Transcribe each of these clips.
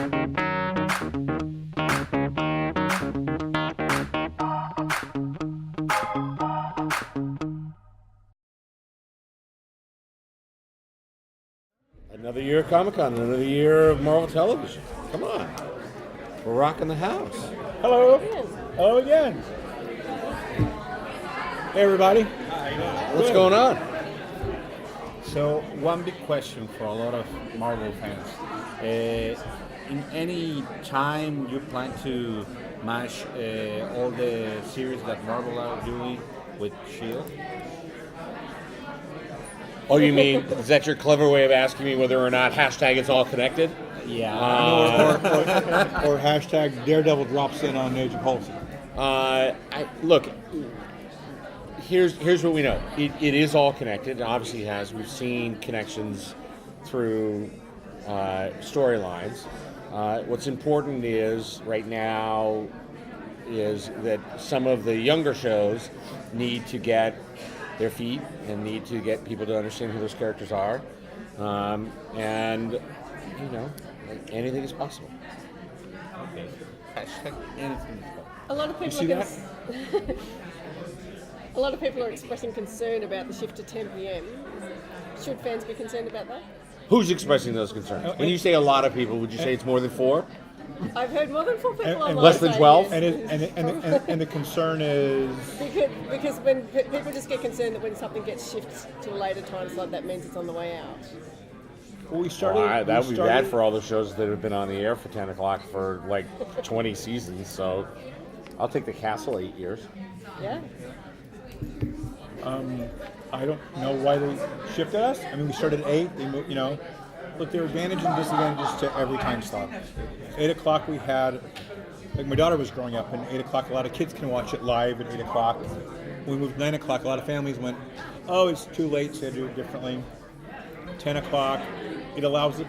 Another year of Comic-Con, another year of Marvel Television. Come on. We're rocking the house. Hello. Hello again. Hey, everybody. What's going on? So, one big question for a lot of Marvel fans. In any time you plan to mash all the series that Marvel are doing with S.H.I.E.L.D.? Oh, you mean, is that your clever way of asking me whether or not hashtag it's all connected? Yeah. Or hashtag Daredevil drops in on Age of Ultron. Look, here's what we know. It is all connected. It obviously has. We've seen connections through storylines. What's important is right now is that some of the younger shows need to get their feet and need to get people to understand who those characters are. And, anything is possible. Okay. Hashtag anything is possible. A lot of You people see are that? a lot of people are expressing concern about the shift to 10 p.m. Should fans be concerned about that? Who's expressing those concerns? When you say a lot of people, would you say it's more than 4? I've heard more than 4 people And online less than say 12? yes. And the concern is Because when people just get concerned that when something gets shifted to a later time slot, that means it's on the way out. That would be bad for all the shows that have been on the air for 10 o'clock for like 20 seasons. So I'll take the Castle 8 years. Yeah. I don't know why they shifted us. I mean, we started at 8. They moved, Look, there are advantages and disadvantages to every time slot. 8 o'clock we had, like my daughter was growing up, and 8 o'clock a lot of kids can watch it live at 8 o'clock. When we moved 9 o'clock, a lot of families went, oh, it's too late, so they do it differently. 10 o'clock, it allows it,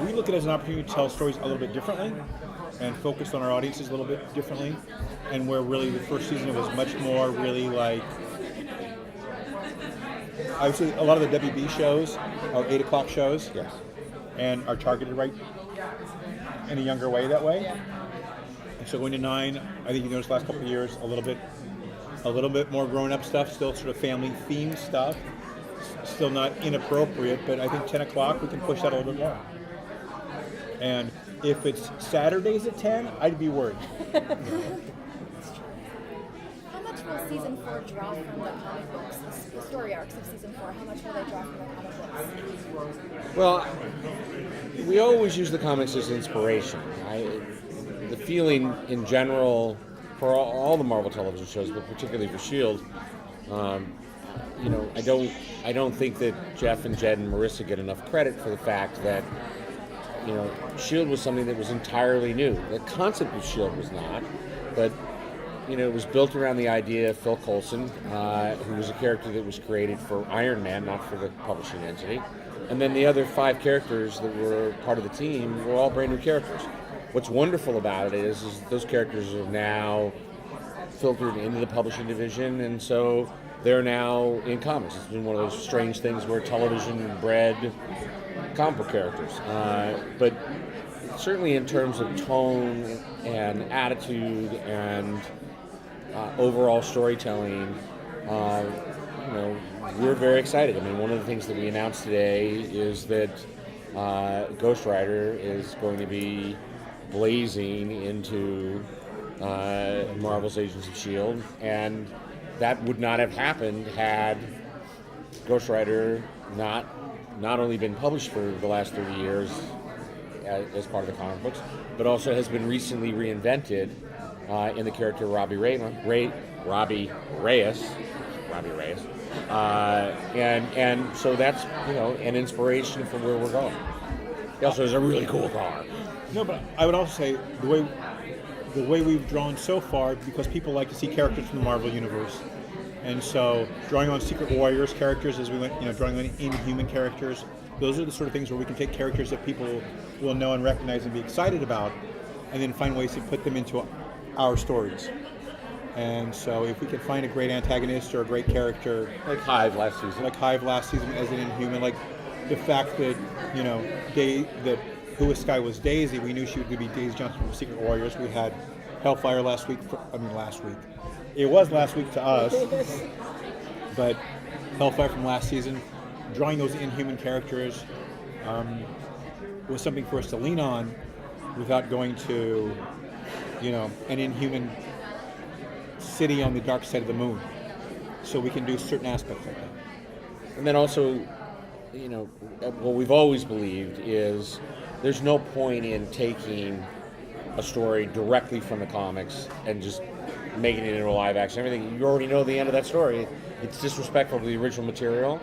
we look at it as an opportunity to tell stories a little bit differently and focus on our audiences a little bit differently. And where really the first season it was much more really like, I would say a lot of the WB shows are 8 o'clock shows. Yes. And are targeted right in a younger way that way. Yeah. And so going to 9, I think you noticed the last couple of years a little bit more grown up stuff, still sort of family themed stuff, still not inappropriate, but I think 10 o'clock we can push that a little bit more. And if it's Saturdays at 10, I'd be worried. How much will season 4 draw from the comic books, the story arcs of season 4? How much will they draw from the comic books? Well, we always use the comics as inspiration. The feeling in general for all the Marvel television shows, but particularly for S.H.I.E.L.D., I don't think that Jeff and Jed and Marissa get enough credit for the fact that S.H.I.E.L.D. was something that was entirely new. The concept of S.H.I.E.L.D. was not, but it was built around the idea of Phil Coulson, who was a character that was created for Iron Man, not for the publishing entity. And then the other 5 characters that were part of the team were all brand new characters. What's wonderful about it is those characters are now filtered into the publishing division, and so they're now in comics. It's been one of those strange things where television bred comic book characters. But certainly in terms of tone and attitude and overall storytelling, we're very excited. I mean, one of the things that we announced today is that Ghost Rider is going to be blazing into Marvel's Agents of S.H.I.E.L.D., and that would not have happened had Ghost Rider not only been published for the last 30 years as part of the comic books, but also has been recently reinvented in the character Robbie Reyes, and so that's an inspiration for where we're going. He also has a really cool car. No, but I would also say the way we've drawn so far, because people like to see characters from the Marvel Universe, and so drawing on Secret Warriors characters as we went, drawing on Inhuman characters, those are the sort of things where we can take characters that people will know and recognize and be excited about, and then find ways to put them into our stories. And so if we can find a great antagonist or a great character, Like Hive last season. as an Inhuman, like the fact that who Sky was Daisy, we knew she would be Daisy Johnson from Secret Warriors. We had Hellfire last week. Last week. It was last week to us, but Hellfire from last season, drawing those Inhuman characters was something for us to lean on without going to, an Inhuman city on the dark side of the moon. So we can do certain aspects like that. And then also, what we've always believed is there's no point in taking a story directly from the comics and just making it into a live action. Everything, you already know the end of that story. It's disrespectful to the original material,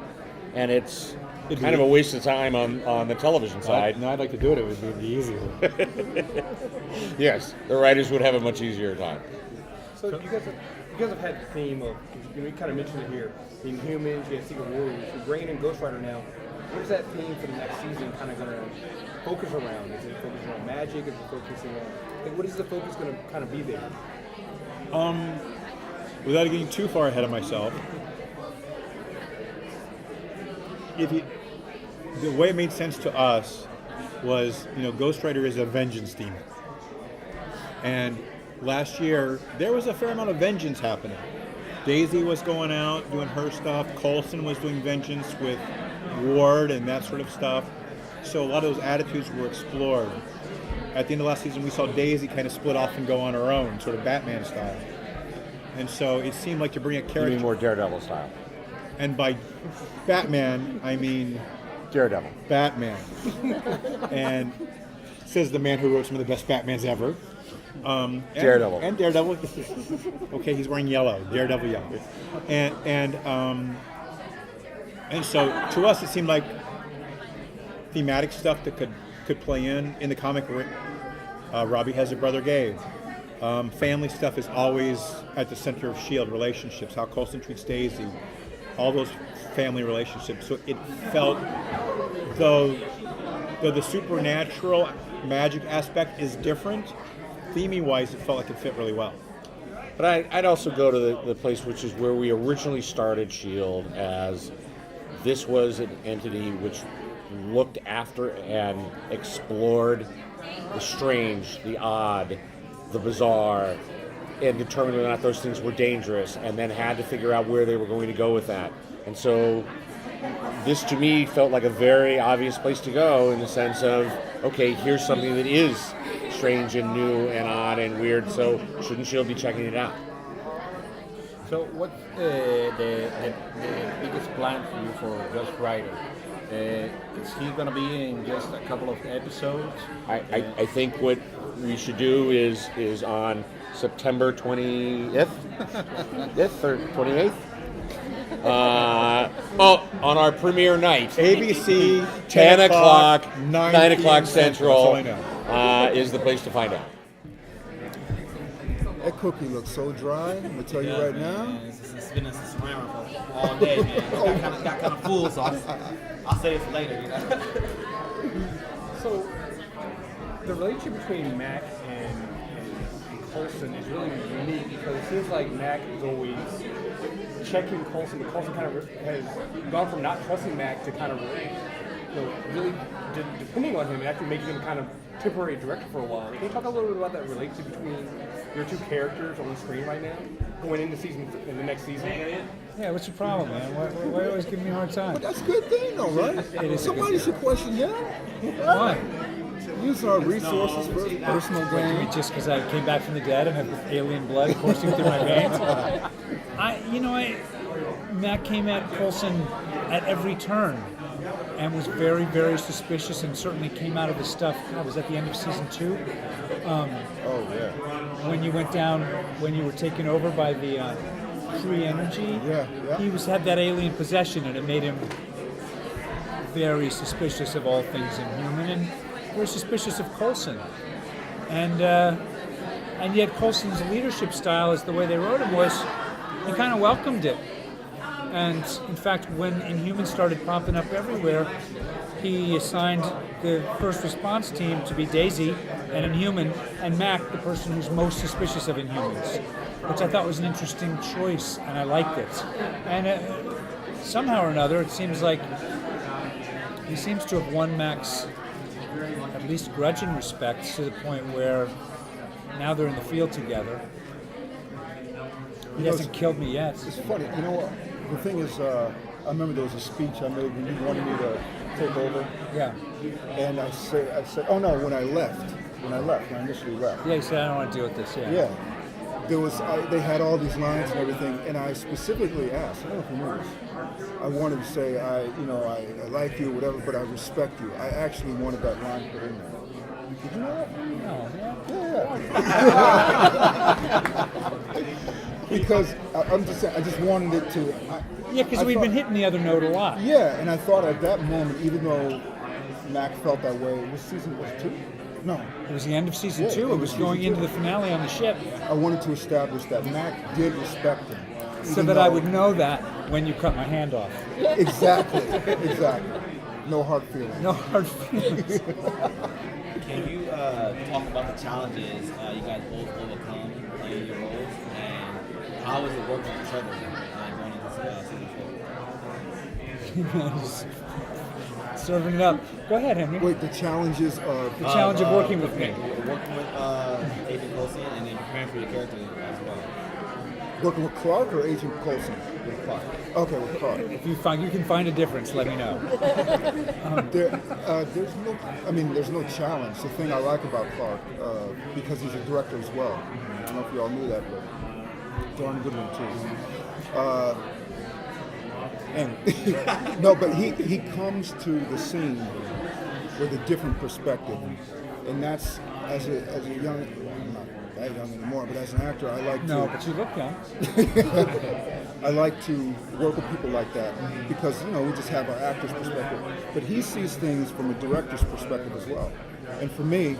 and it's kind of a waste of time on the television side. I'd like to do it. It would be easier. Yes, the writers would have a much easier time. So you guys have had the theme of, you kind of mentioned it here, the Inhumans, you have Secret Warriors, you're bringing in Ghost Rider now. What is that theme for the next season kind of going to focus around? Is it focusing on magic? Is it focusing on, what is the focus going to kind of be there? Without getting too far ahead of myself, the way it made sense to us was, Ghost Rider is a vengeance demon. And last year, there was a fair amount of vengeance happening. Daisy was going out, doing her stuff. Coulson was doing vengeance with Ward and that sort of stuff. So a lot of those attitudes were explored. At the end of last season, we saw Daisy kind of split off and go on her own, sort of Batman style. And so it seemed like to bring a You character... mean more Daredevil style. And by Batman, I mean... Daredevil. Batman. And says the man who wrote some of the best Batmans ever. Daredevil. And Daredevil. Okay, he's wearing yellow. Daredevil yellow. And so to us, it seemed like thematic stuff that could play in the comic. Robbie has a brother, Gabe. Family stuff is always at the center of S.H.I.E.L.D. relationships, how Coulson treats Daisy, all those family relationships. So it felt, though the supernatural magic aspect is different, theming-wise, it felt like it fit really well. But I'd also go to the place which is where we originally started S.H.I.E.L.D. as this was an entity which looked after and explored the strange, the odd, the bizarre, and determined whether or not those things were dangerous, and then had to figure out where they were going to go with that. And so this to me felt like a very obvious place to go in the sense of, okay, here's something that is strange and new and odd and weird, so shouldn't S.H.I.E.L.D. be checking it out? So what's the biggest plan for you for Ghost Rider? Is he going to be in just a couple of episodes? I think what we should do is on September 20th or 28th? On our premiere night. ABC, 10 o'clock, 9 o'clock Central. Central That's all I know. is the place to find out. That cookie looks so dry. I'm gonna tell you right now. Man, it's been a ceramic for all day, man. Got kind of full, so I'll save it for later, So the relationship between Mac and Coulson is really unique because it seems like Mac is always checking Coulson, but Coulson kind of has gone from not trusting Mac to kind of really depending on him and actually making him kind of temporary director for a while. Can you talk a little bit about that relationship between your two characters on the screen right now, going into the next season? Yeah, what's your problem, man? Why you always giving me a hard time? But that's a good thing, though, right? It is a Somebody good should question him. Why? Using our resources for personal What, you mean gain. just because I came back from the dead and have alien blood coursing through my veins? Matt came at Coulson at every turn and was very, very suspicious, and certainly came out of his stuff. God, was that the end of season 2? Oh, yeah. When you went down, when you were taken over by the Kree energy, Yeah. he had that alien possession, and it made him very suspicious of all things inhuman, and very suspicious of Coulson. And yet Coulson's leadership style, is the way they wrote him, was he kind of welcomed it. And in fact, when Inhumans started popping up everywhere, he assigned the first response team to be Daisy, an Inhuman, and Mac, the person who's most suspicious of Inhumans, which I thought was an interesting choice, and I liked it. And somehow or another, it seems like he seems to have won Mac's at least grudging respect to the point where now they're in the field together. He You know, hasn't killed me yet. It's funny, you know what? The thing is, I remember there was a speech I made when you wanted me to take over, Yeah. and I said, oh no, when I initially left. Yeah, he said, I don't want to deal with this. Yeah. There was, they had all these lines and everything, and I specifically asked, I don't know if you knew this, I wanted to say, I like you, whatever, but I respect you. I actually wanted that line put in there. Did you know that? No, Yeah. Because I'm just saying, I just wanted it to. Yeah, because we've been hitting the other note a lot. Yeah, and I thought at that moment, even though Mac felt that way, was 2? No. It was the end of season Yeah, 2. It was season going 2. into the finale on the ship. I wanted to establish that Mac did respect him. So even that I though- would know that when you cut my hand off. Exactly. No hard feelings. No hard feelings. Can you talk about the challenges you guys both overcome playing your roles, and how is it working with each other going into season 4? Serving it up. Go ahead, Henry. Wait, the challenges of The challenge of working with me. Working with Agent Coulson and then preparing for your character as well. working with Clark or Agent Coulson? With Clark. Okay, with Clark. If you can find a difference, let me know. There's no challenge. The thing I like about Clark, because he's a director as well. I don't know if you all knew that, but darn good one too. No, but he comes to the scene with a different perspective, and that's as a young, I'm not that young anymore, but as an actor, I like No, to. but you look young. I like to work with people like that because we just have our actor's perspective, but he sees things from a director's perspective as well. And for me,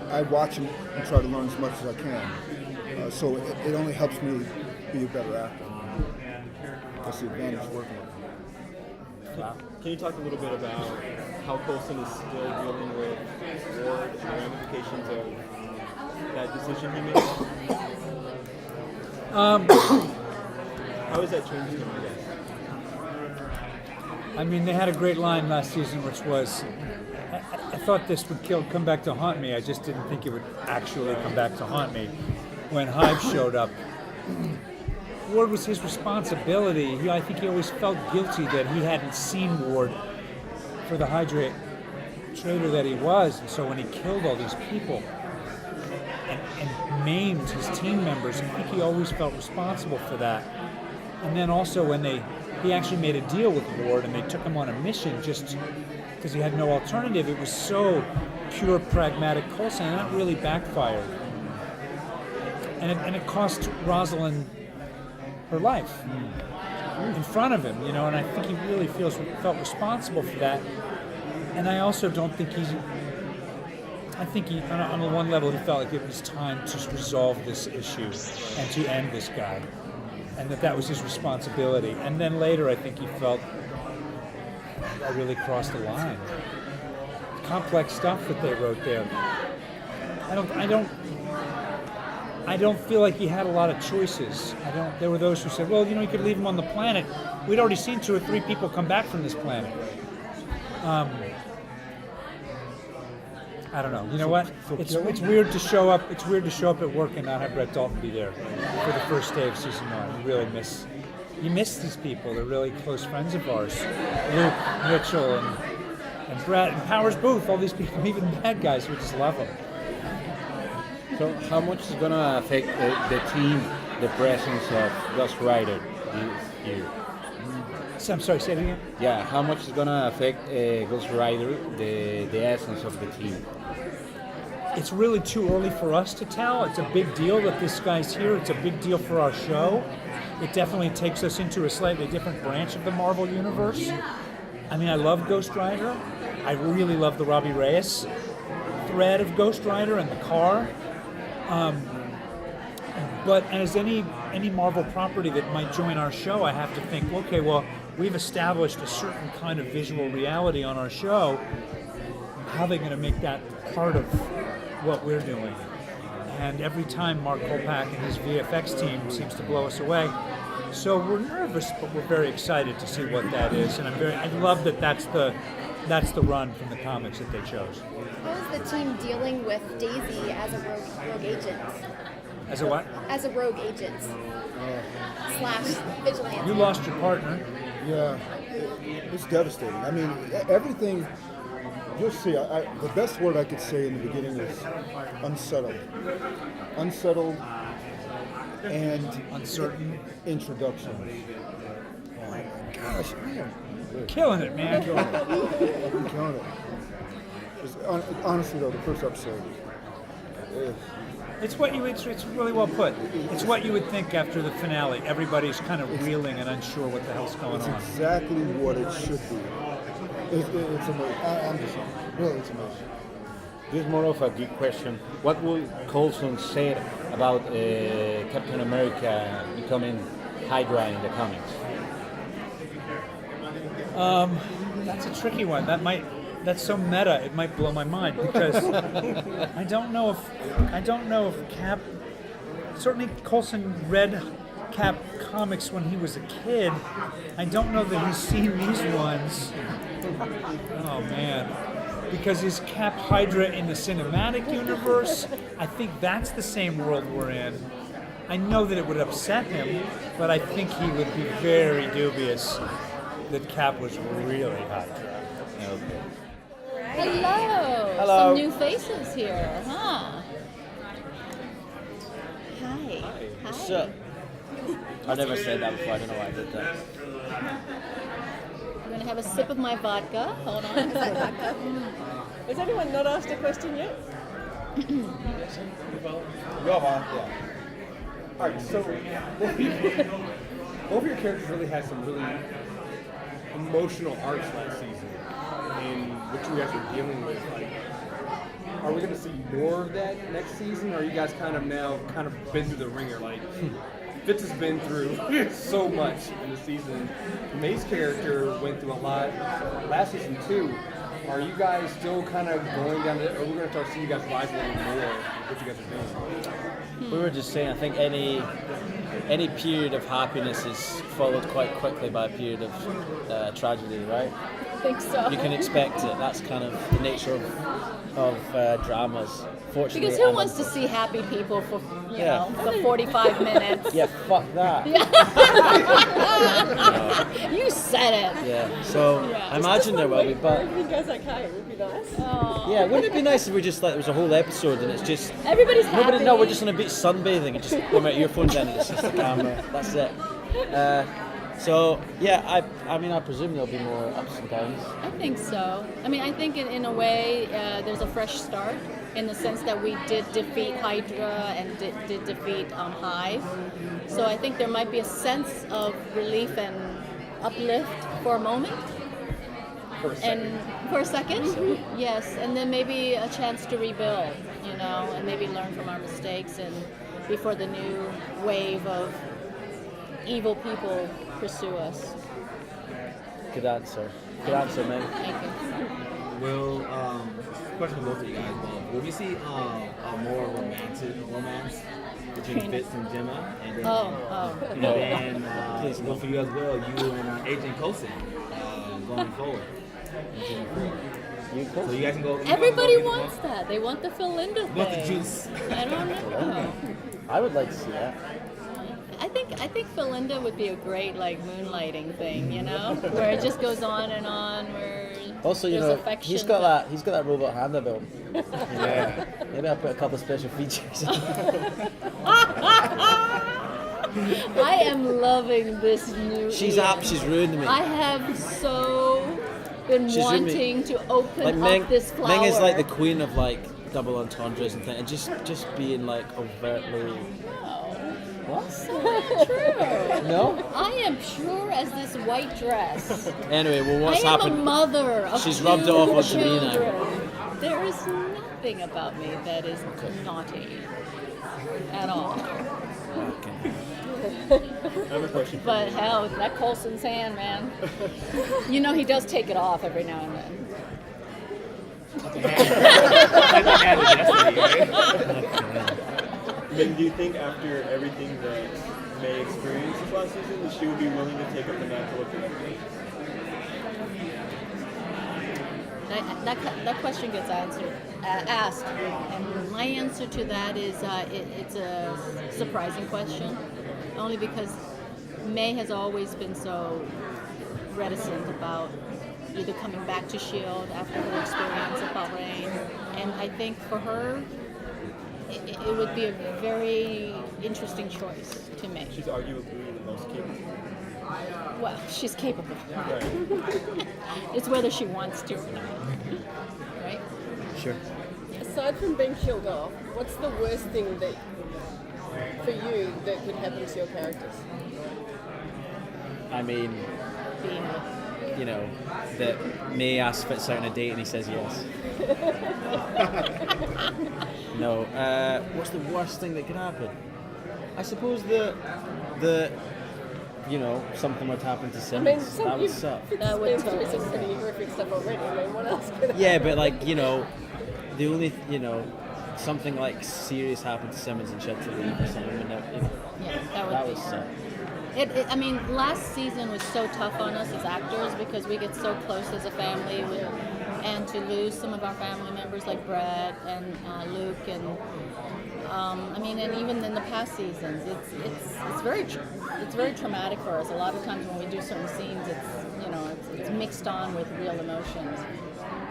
I watch him and try to learn as much as I can. So it only helps me be a better actor. That's the advantage of working with him. Can you talk a little bit about how Coulson is still dealing with Ward and the ramifications of that decision he made? How has that changed him, I guess? I mean, they had a great line last season, which was, I thought this would come back to haunt me. I just didn't think it would actually come back to haunt me. When Hive showed up, Ward was his responsibility. I think he always felt guilty that he hadn't seen Ward for the Hydra traitor that he was. And so when he killed all these people and maimed his team members, I think he always felt responsible for that. And then also when he actually made a deal with Ward and they took him on a mission just because he had no alternative. It was so pure pragmatic Coulson, and that really backfired. And it cost Rosalind her life in front of him, and I think he really felt responsible for that. And I also don't think I think he, on the one level, he felt like it was time to resolve this issue and to end this guy, and that was his responsibility. And then later, I think he felt I really crossed the line. Complex stuff that they wrote there. I don't feel like he had a lot of choices. There were those who said, well, you could leave him on the planet. We'd already seen 2 or 3 people come back from this planet. I don't know. You know what? It's weird to show up. It's weird to show up at work and not have Brett Dalton be there for the first day of season 1. You miss these people. They're really close friends of ours. Luke, Mitchell, and Brett, and Powers Booth. All these people, even bad guys, we just love them. So how much is going to affect the team, the presence of Ghost Rider this year? So, I'm sorry, say it again? Yeah, how much is going to affect Ghost Rider, the essence of the team? It's really too early for us to tell. It's a big deal that this guy's here. It's a big deal for our show. It definitely takes us into a slightly different branch of the Marvel Universe. I mean, I love Ghost Rider. I really love the Robbie Reyes thread of Ghost Rider and the car. But as any Marvel property that might join our show, I have to think, okay, well, we've established a certain kind of visual reality on our show. How are they going to make that part of what we're doing? And every time Mark Kolpak and his VFX team seems to blow us away. So we're nervous, but we're very excited to see what that is. And I love that that's the that's the run from the comics that they chose. How is the team dealing with Daisy as a rogue agent? As a what? As a rogue agent slash vigilante. You lost your partner. Yeah, it's devastating. I mean, everything. You'll see. The best word I could say in the beginning was unsettled. Unsettled and Uncertain. introduction. Oh my gosh, man. Killing it, man. I'm killing it. Honestly, though, the first episode. It's what you. It's really well put. It's what you would think after the finale. Everybody's kind of reeling and unsure what the hell's going It's on. exactly what it should be. It's amazing. I'm just really, it's amazing. This is more of a geek question. What would Coulson say about Captain America becoming Hydra in the comics? That's a tricky one. That's so meta. It might blow my mind because I don't know if Cap. Certainly, Coulson read Cap comics when he was a kid. I don't know that he's seen these ones. Oh man. Because is Cap Hydra in the cinematic universe? I think that's the same world we're in. I know that it would upset him, but I think he would be very dubious that Cap was really Hydra. Hello. Hello. Some new faces here, huh? Hi. Hi. So, I never said that before. I don't know why I did that. I'm gonna have a sip of my vodka. Hold on. Has anyone not asked a question yet? All right, so both of your characters really had some really emotional arcs last season, in which you guys are dealing with. Like, are we going to see more of that next season, or are you guys kind of been through the ringer? Like, Fitz has been through so much in the season. May's character went through a lot last season too. Are you guys still kind of going down the, or we're going to start seeing you guys rise a little more, what you guys are doing? We were just saying, I think any period of happiness is followed quite quickly by a period of tragedy, right? I think so. You can expect it. That's kind of the nature of dramas. Fortunately, Because who wants to see happy people for Yeah. for 45 minutes? Yeah, fuck that. You said it. Yeah. So Yeah. I imagine there will be, but Everything goes okay. It would be nice. Oh. yeah, wouldn't it be nice if we just like there was a whole episode and it's just Everybody's happy. nobody? No, we're just on a beach sunbathing and just put my earphones in and it's just the camera. That's it. So yeah, I mean I presume there'll be more ups and downs. I think so. I mean, I think in a way there's a fresh start in the sense that we did defeat Hydra and did defeat Hive. So I think there might be a sense of relief and uplift for a moment. For a second. And for a second, yes, and then maybe a chance to rebuild, and maybe learn from our mistakes and before the new wave of evil people pursue us. Good answer. Good answer, man. Thank you. Will question for both of you guys. Will we see a more romantic romance between Fitz and Gemma? And then, Oh. and then well, for you as well, you and Agent Coulson going forward. So you guys can go. Everybody wants that. They want the Philinda thing. Want the juice. I don't know. I would like to see that. I think Philinda would be a great moonlighting thing, where it just goes on and on. Where Also, there's affection, he's got that robot hand about. Yeah. Maybe I'll put a couple of special features. I am loving this new. She's era. up. She's ruined me. I have so been She's ruined me. wanting to open Like up this flower. Meng is like the queen of double entendres and things, and just being overtly. That's not true. No? I am pure as this white dress. Anyway, well, what's I am happened? a mother of She's two rubbed it off onto me now. children. There is nothing about me that is naughty at all. I have a question. But hell, that Coulson's hand, man. He does take it off every now and then. Then do you think after everything that May experienced this last season, that she would be willing to take up the mantle of director? That question gets asked, and my answer to that is it's a surprising question, only because May has always been so reticent about either coming back to S.H.I.E.L.D. after her experience at Bahrain, and I think for her, it would be a very interesting choice to make. She's arguably the most capable. Well, she's capable. It's whether she wants to or not, right? Sure. Aside from being killed off, what's the worst thing that for you that could happen to your characters? I mean, Being you know, that May asks fits out on a date and he says yes. No. What's the worst thing that could happen? I suppose the you know, something would happen to I mean, Simmons. That would suck. That would Been through totally some pretty horrific stuff already. I mean, what else could Yeah, but like, you know, the only, you know, something like serious happened to Simmons and she had to leave or something. And Yeah, that that would would be. suck. I mean, last season was so tough on us as actors because we get so close as a family, and to lose some of our family members like Brett and Luke, and I mean, and even in the past seasons, it's very traumatic for us. A lot of times when we do certain scenes, it's mixed on with real emotions.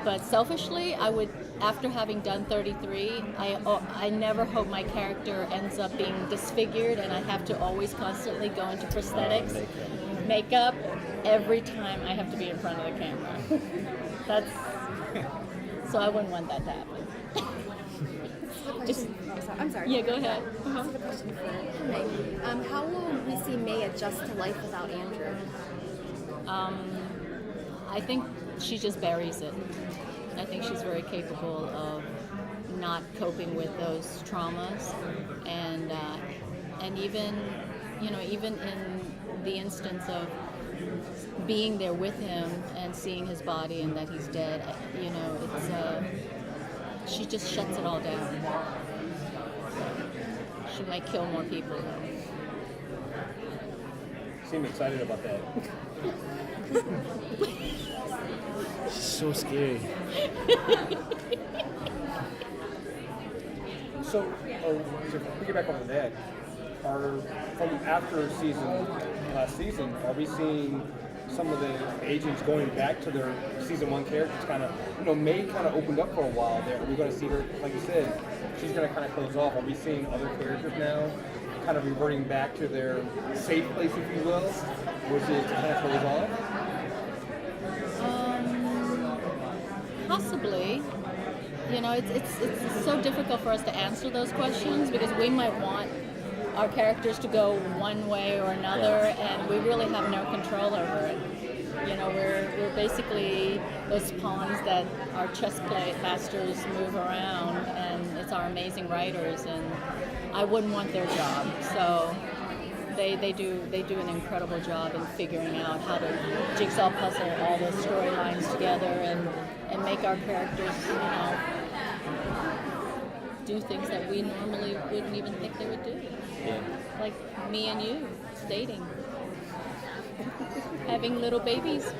But selfishly, I would, after having done 33, I never hope my character ends up being disfigured and I have to always constantly go into prosthetics, makeup, every time I have to be in front of the camera. So I wouldn't want that to happen. I'm sorry. Yeah, go ahead. This is a question for May. How will we see May adjust to life without Andrew? I think she just buries it. I think she's very capable of not coping with those traumas, and even even in the instance of being there with him and seeing his body and that he's dead, she just shuts it all down. She might kill more people. Seem excited about that. So scary. So, to piggyback off of that, from after last season, are we seeing some of the agents going back to their season 1 characters? Kind of, May kind of opened up for a while there. Are we going to see her, like you said, she's going to kind of close off? Are we seeing other characters now kind of reverting back to their safe place, if you will, which is to kind of close off? Possibly. It's so difficult for us to answer those questions because we might want our characters to go one way or another, and we really have no control over it. We're basically those pawns that our chess play masters move around, and it's our amazing writers, and I wouldn't want their job. So they do an incredible job in figuring out how to jigsaw puzzle all those storylines together and make our characters, do things that we normally wouldn't even think they would do. Yeah. Like me and you, dating. Having little babies.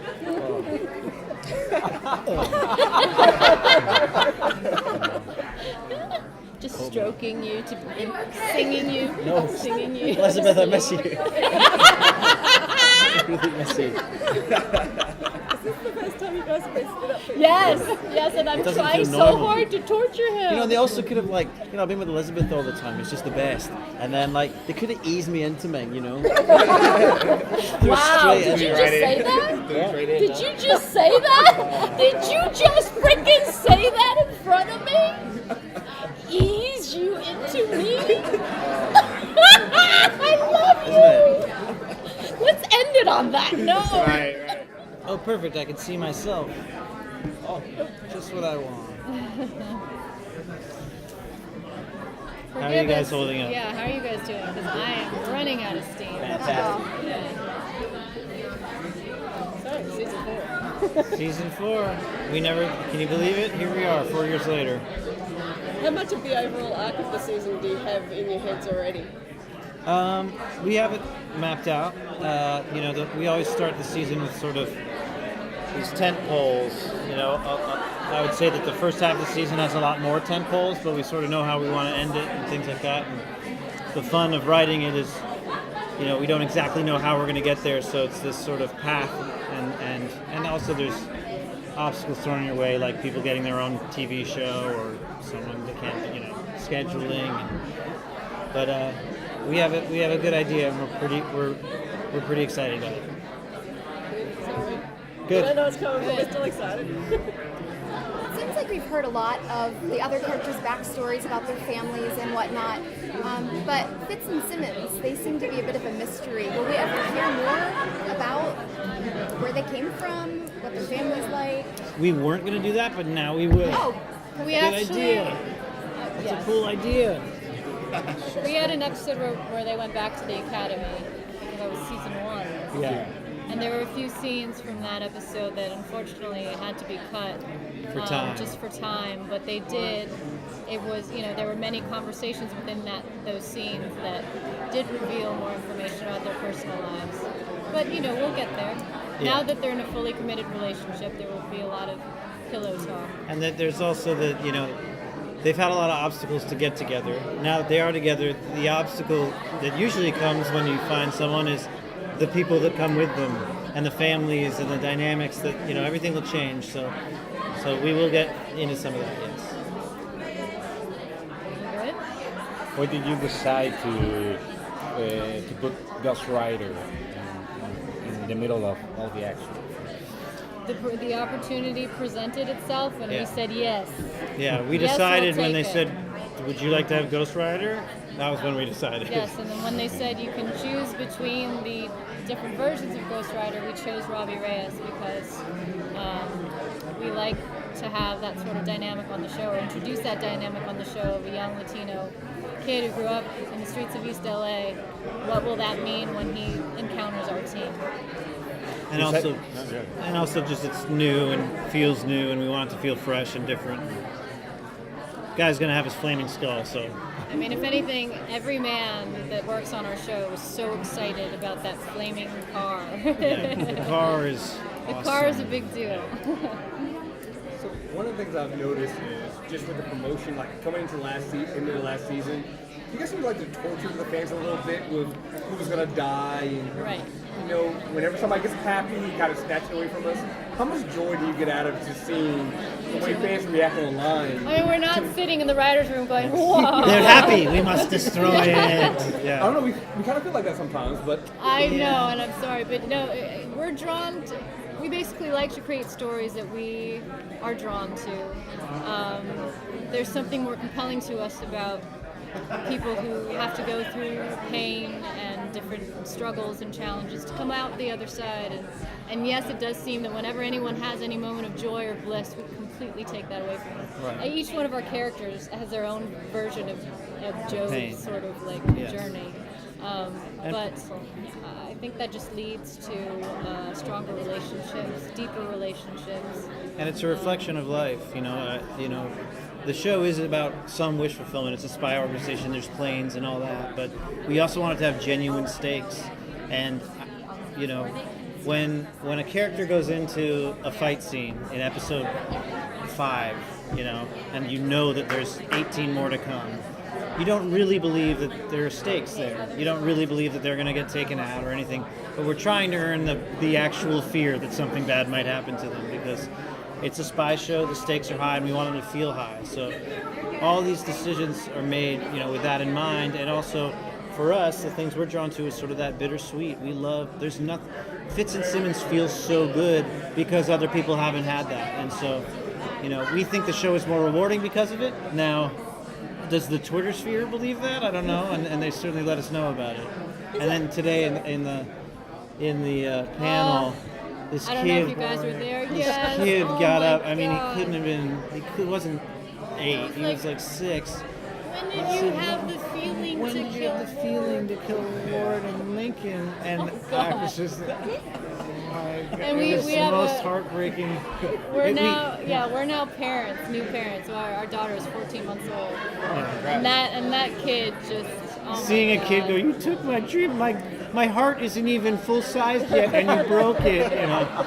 Just stroking you and singing you. No. Singing you. Elizabeth, I miss you. I really miss you. Is this the first time you guys have been stood up for Yes, and I'm It doesn't trying feel so normal. hard to torture him. They also could have I've been with Elizabeth all the time. It's just the best. And then they could have eased me into Ming, Wow, did you just say that? Did you just say that? Did you just freaking say that in front of me? Ease you into me? I love you! Let's end it on that note. Right. Oh, perfect. I can see myself. Oh, just what I want. How are you Forgive guys us. holding up? Yeah, how are you guys doing? Because I am running out of steam. Fantastic. So, season 4. Season 4. Can you believe it? Here we are, 4 years later. How much of the overall arc of the season do you have in your heads already? We have it mapped out. We always start the season with sort of these tent poles. You know, I would say that the first half of the season has a lot more tent poles, but we sort of know how we want to end it and things like that. And the fun of writing it is, you know, we don't exactly know how we're going to get there, so it's this sort of path, and also there's obstacles thrown in your way, like people getting their own TV show or someone that can't, you know, scheduling. But we have a good idea, and we're pretty excited about it. Good. I know it's coming, but we're still excited. It seems like we've heard a lot of the other characters' backstories about their families and whatnot, but Fitz and Simmons, they seem to be a bit of a mystery. Will we ever hear more about where they came from, what their family's like? We weren't going to do that, but now we will. Oh, We Good actually, idea. That's a cool idea. we had an episode where they went back to the academy. I think that was season 1. Yeah. And there were a few scenes from that episode that unfortunately had to be cut For time. just for time. But they did. It was, you know, there were many conversations within those scenes that did reveal more information about their personal lives. But you know, we'll get there. Yeah. Now that they're in a fully committed relationship, there will be a lot of pillow talk. And that there's also that, you know, they've had a lot of obstacles to get together. Now that they are together, the obstacle that usually comes when you find someone is the people that come with them and the families and the dynamics that, you know, everything will change. So we will get into some of that, yes. Good? Why did you decide to put Ghost Rider in the middle of all the action? The opportunity presented itself, and Yeah. we said yes. Yeah, we Yes, decided we'll when they take said, it. would you like to have Ghost Rider? That was when we decided. Yes, and then when they said you can choose between the different versions of Ghost Rider, we chose Robbie Reyes because we like to have that sort of dynamic on the show, or introduce that dynamic on the show of a young Latino kid who grew up in the streets of East LA. What will that mean when he encounters our team? And also just it's new and feels new, and we want it to feel fresh and different. Guy's gonna have his flaming skull, so I mean, if anything, every man that works on our show is so excited about that flaming car. yeah, the car is The awesome. car is a big deal. So one of the things I've noticed is just with the promotion, like coming into the last season, you guys seem to like to torture the fans a little bit with who's gonna die, and Right. you know, whenever somebody gets happy, you kind of snatch it away from us. How much joy do you get out of just seeing the way fans react online? I mean, we're not sitting in the writers' room going, "Whoa!" They're happy. We must destroy it. I Yeah. don't know. We kind of feel like that sometimes, but I know, and I'm sorry, but no, we're drawn to. We basically like to create stories that we are drawn to. There's something more compelling to us about people who have to go through pain and different struggles and challenges to come out the other side. And yes, it does seem that whenever anyone has any moment of joy or bliss, we completely take that away from them. Right. Each one of our characters has their own version of Joe's Pain. sort of like Yes. journey. But I think that just leads to stronger relationships, deeper relationships. And it's a reflection of life, you know. The show is about some wish fulfillment. It's a spy organization. There's planes and all that, but we also wanted to have genuine stakes. And you know, when a character goes into a fight scene in episode 5, you know, and you know that there's 18 more to come, you don't really believe that there are stakes there. You don't really believe that they're going to get taken out or anything. But we're trying to earn the actual fear that something bad might happen to them, because it's a spy show. The stakes are high, and we want them to feel high. So all these decisions are made, you know, with that in mind. And also, for us, the things we're drawn to is sort of that bittersweet. We love. There's nothing. Fitz and Simmons feels so good because other people haven't had that, and so, you know, we think the show is more rewarding because of it. Now, does the Twitter sphere believe that? I don't know, and they certainly let us know about it. And then today in the panel, this I don't know if you kid. guys were there. This Yes. kid Oh got my up. I mean, God. he couldn't have been. He wasn't 8. He was like 6. When did you have the feeling When to did you kill? have the feeling to kill Ward and Lincoln? And I God. was just. Oh my God, And it was we the have most a- heartbreaking. We're we- now parents, new parents. Our daughter is 14 months old, and that kid just. Oh my Seeing a kid God. go, you took my dream, my my heart isn't even full sized yet, and you broke it. You know,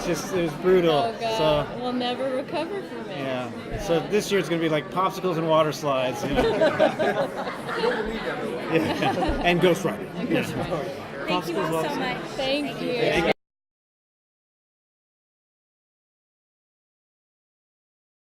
it was brutal. Oh God, So we'll never recover from it. yeah. So this year it's going to be like popsicles and water slides. You know? Yeah. And Ghost Rider. Thank you all so much. Thank you.